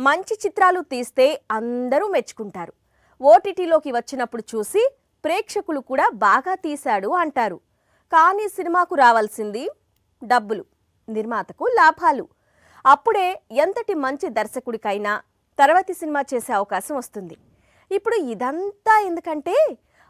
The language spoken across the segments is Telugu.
మంచి చిత్రాలు తీస్తే అందరూ మెచ్చుకుంటారు. ఓటీటీలోకి వచ్చినప్పుడు చూసి ప్రేక్షకులు కూడా బాగా తీశాడు అంటారు. కానీ సినిమాకు రావాల్సింది డబ్బులు, నిర్మాతకు లాభాలు. అప్పుడే ఎంతటి మంచి దర్శకుడికైనా తర్వాతి సినిమా చేసే అవకాశం వస్తుంది. ఇప్పుడు ఇదంతా ఎందుకంటే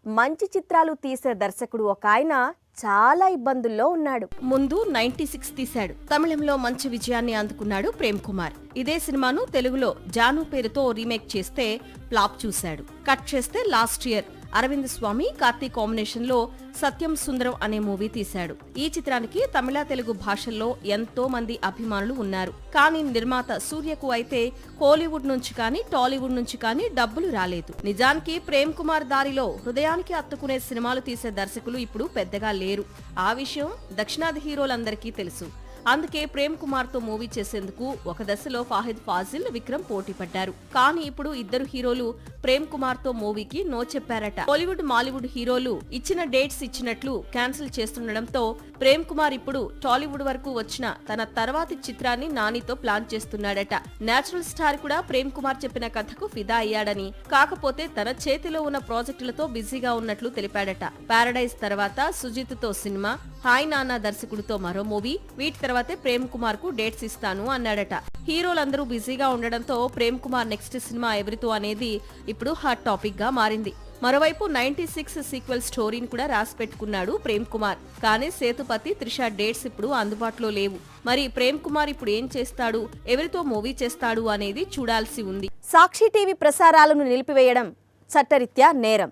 మంచి చిత్రాలు తీసే దర్శకుడు ఒక ఆయన చాలా ఇబ్బందుల్లో ఉన్నాడు. ముందు 96 తీశాడు. తమిళంలో మంచి విజయాన్ని అందుకున్నాడు ప్రేమ్ కుమార్. ఇదే సినిమాను తెలుగులో జాను పేరుతో రీమేక్ చేస్తే ఫ్లాప్ చూశాడు. కట్ చేస్తే లాస్ట్ ఇయర్ అరవింద్ స్వామి కార్తీ కాంబినేషన్ లో సత్యం సుందరం అనే మూవీ తీశాడు. ఈ చిత్రానికి తమిళ తెలుగు భాషల్లో ఎంతో మంది అభిమానులు ఉన్నారు. కానీ నిర్మాత సూర్యకు అయితే కోలీవుడ్ నుంచి కానీ టాలీవుడ్ నుంచి కానీ డబ్బులు రాలేదు. నిజానికి ప్రేమ్ కుమార్ దారిలో హృదయానికి అత్తుకునే సినిమాలు తీసే దర్శకులు ఇప్పుడు పెద్దగా లేరు. ఆ విషయం దక్షిణాది హీరోలందరికీ తెలుసు. అందుకే ప్రేమ్ కుమార్ తో మూవీ చేసేందుకు ఒక దశలో ఫాహిద్ ఫాజిల్, విక్రమ్ పోటీ పడ్డారు. కానీ ఇప్పుడు ఇద్దరు హీరోలు ప్రేమ్ కుమార్ తో మూవీకి నో చెప్పారట. బాలీవుడ్, మాలీవుడ్ హీరోలు ఇచ్చిన డేట్స్ ఇచ్చినట్లు క్యాన్సిల్ చేస్తుండటంతో ప్రేమ్ కుమార్ ఇప్పుడు టాలీవుడ్ వరకు వచ్చిన తన తర్వాతి చిత్రాన్ని నానితో ప్లాన్ చేస్తున్నాడట. నేచురల్ స్టార్ కూడా ప్రేమ్ కుమార్ చెప్పిన కథకు ఫిదా అయ్యాడని, కాకపోతే తన చేతిలో ఉన్న ప్రాజెక్టులతో బిజీగా ఉన్నట్లు తెలిపాడట. పారడైజ్ తర్వాత సుజిత్ తో సినిమా, హాయ్ నాన్న దర్శకుడితో మరో మూవీ, వీటి తర్వాతే ప్రేమ్ కుమార్ కు డేట్స్ ఇస్తాను అన్నాడట. హీరోలందరూ బిజీగా ఉండడంతో ప్రేమ్ కుమార్ నెక్స్ట్ సినిమా ఎవరితో అనేది ఇప్పుడు హాట్ టాపిక్ గా మారింది. మరోవైపు 96 సీక్వెల్ స్టోరీని కూడా రాసి పెట్టుకున్నాడు ప్రేమ్ కుమార్. కానీ సేతుపతి, త్రిష డేట్స్ ఇప్పుడు అందుబాటులో లేవు. మరి ప్రేమ్ కుమార్ ఇప్పుడు ఏం చేస్తాడు, ఎవరితో మూవీ చేస్తాడు అనేది చూడాల్సి ఉంది. సాక్షి టీవీ ప్రసారాలను నిలిపివేయడం చట్టరీత్యా నేరం.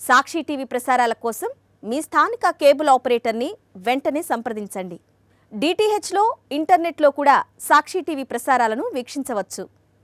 సాక్షి టీవీ ప్రసారాల కోసం మీ స్థానిక కేబుల్ ఆపరేటర్ని వెంటనే సంప్రదించండి. డిటిహెచ్లో, ఇంటర్నెట్లో కూడా సాక్షి టీవీ ప్రసారాలను వీక్షించవచ్చు.